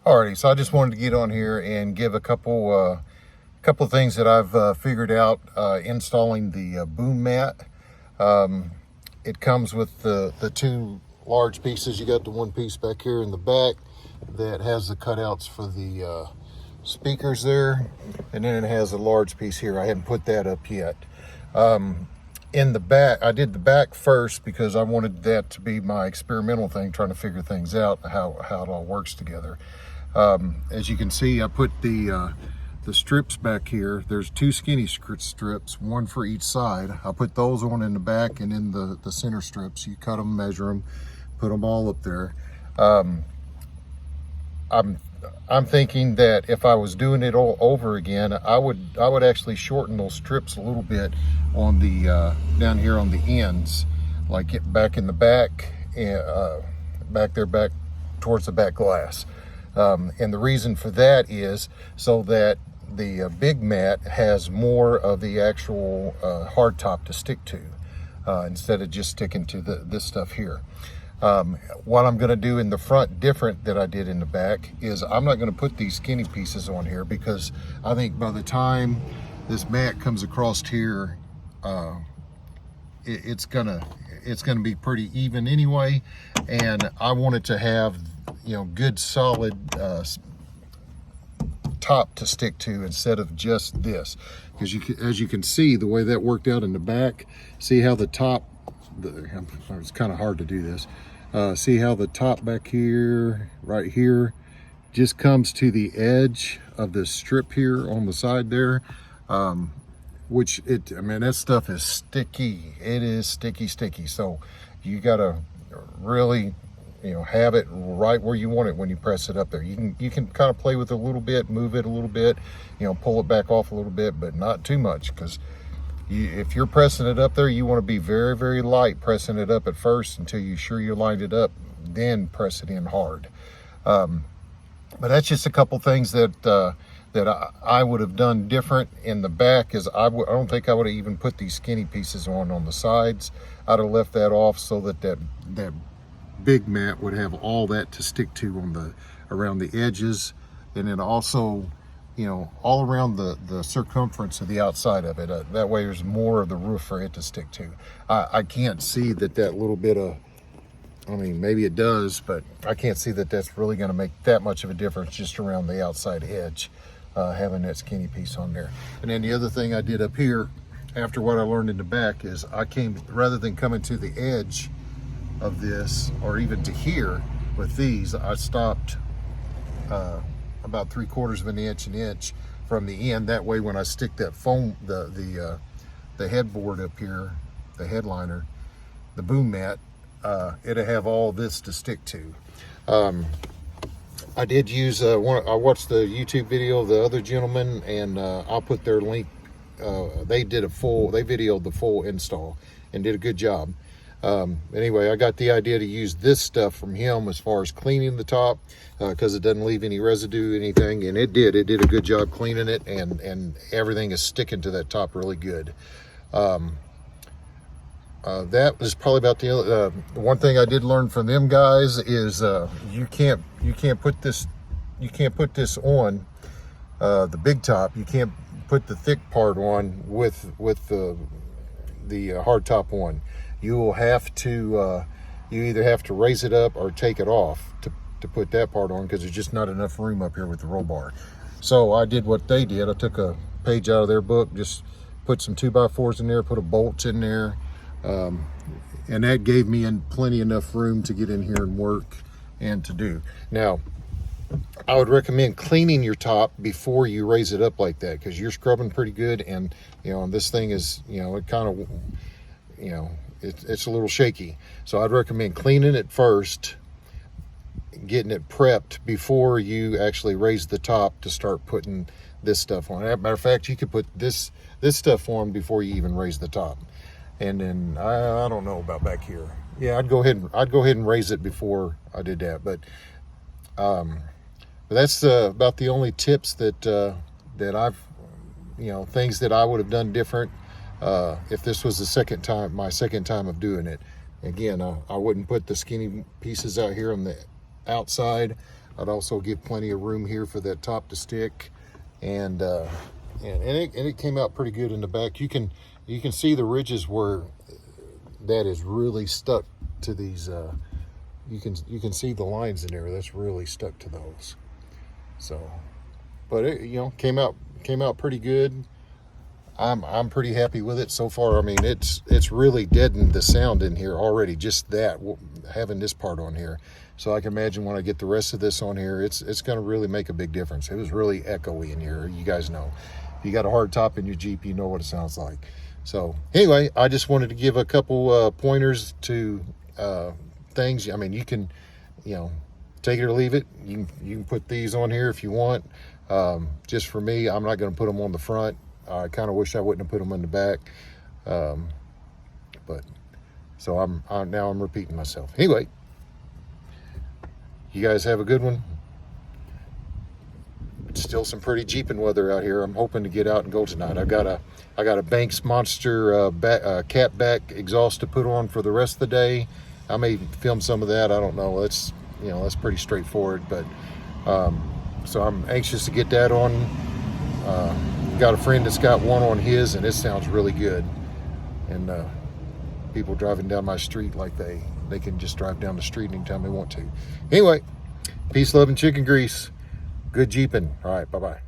Alrighty, so I just wanted to get on here and give a couple things that I've figured out installing the Boom Mat. It comes with the two large pieces. You got the one piece back here in the back that has the cutouts for the speakers there, and then it has a large piece here. I haven't put that up yet. In the back, I did the back first because I wanted that to be my experimental thing, trying to figure things out, how it all works together. As you can see, I put the strips back here. There's two skinny strips, one for each side. I put those on in the back, and in the center strips, you cut them, measure them, put them all up there. I'm thinking that if I was doing it all over again, I would actually shorten those strips a little bit on the down here on the ends, like it back in the back, back there, back towards the back glass. And the reason for that is so that the big mat has more of the actual hard top to stick to, instead of just sticking to this stuff here. What I'm going to do in the front different that I did in the back is I'm not going to put these skinny pieces on here, because I think by the time this mat comes across here, it's gonna be pretty even anyway, and I want it to have, you know, good solid top to stick to instead of just this, because as you can see the way that worked out in the back. See how the top, it's kind of hard to do this. See how the top back here, right here, just comes to the edge of this strip here on the side there, which I mean, that stuff is sticky. It is sticky. So you gotta really, you know, have it right where you want it when you press it up there. You can kind of play with it a little bit, move it a little bit, you know, pull it back off a little bit, but not too much, because if you're pressing it up there, you want to be very, very light pressing it up at first until you're sure you lined it up, then press it in hard. But that's just a couple things that I would have done different in the back. Is I don't think I would have even put these skinny pieces on the sides. I'd have left that off so that big mat would have all that to stick to around the edges, and then also, you know, all around the circumference of the outside of it. That way there's more of the roof for it to stick to. I can't see that little bit of, I mean, maybe it does, but I can't see that that's really going to make that much of a difference just around the outside edge, having that skinny piece on there. And then the other thing I did up here, after what I learned in the back, is I came, rather than coming to the edge of this, or even to here with these, I stopped about 3/4 of an inch from the end. That way when I stick that foam, the headboard up here, the headliner, the Boom Mat, it'll have all this to stick to. I did use I watched the YouTube video of the other gentleman, and I'll put their link. They videoed the full install and did a good job. Anyway, I got the idea to use this stuff from him as far as cleaning the top, because it doesn't leave any residue, anything, and it did a good job cleaning it, and everything is sticking to that top really good. That was probably about the one thing I did learn from them guys is you can't put this on the big top. You can't put the thick part on with the hard top on. You will have to you either have to raise it up or take it off to put that part on, because there's just not enough room up here with the roll bar. So I did what they did. I took a page out of their book, just put some 2x4s in there, put a bolt in there, and that gave me plenty enough room to get in here and work and to do. Now, I would recommend cleaning your top before you raise it up like that, because you're scrubbing pretty good, and you know, this thing is, you know, it kind of, you know, it's a little shaky. So I'd recommend cleaning it first, getting it prepped before you actually raise the top to start putting this stuff on. As a matter of fact, you could put this stuff on before you even raise the top. And then I don't know about back here. Yeah, I'd go ahead and raise it before I did that. But that's about the only tips that I've, you know, things that I would have done different if this was my second time of doing it. Again, I wouldn't put the skinny pieces out here on the outside. I'd also give plenty of room here for that top to stick, and it came out pretty good in the back. You can see the ridges where that is really stuck to these. You can see the lines in there. That's really stuck to those. So, but it, you know, came out pretty good. I'm pretty happy with it so far. I mean, it's really deadened the sound in here already, just that, having this part on here. So I can imagine when I get the rest of this on here, it's going to really make a big difference. It was really echoey in here. You guys know, if you got a hard top in your Jeep, you know what it sounds like. So anyway, I just wanted to give a couple pointers to things. I mean, you can, you know, take it or leave it. You can put these on here if you want. Just for me, I'm not going to put them on the front. I kind of wish I wouldn't have put them in the back, but so now I'm repeating myself. Anyway, you guys have a good one. It's still some pretty Jeeping weather out here. I'm hoping to get out and go tonight. I got a Banks Monster cat back exhaust to put on for the rest of the day. I may film some of that. I don't know. That's pretty straightforward. But so I'm anxious to get that on. Got a friend that's got one on his, and it sounds really good. And people driving down my street, like they can just drive down the street anytime they want to. Anyway, peace, love, and chicken grease. Good Jeeping. All right, bye-bye.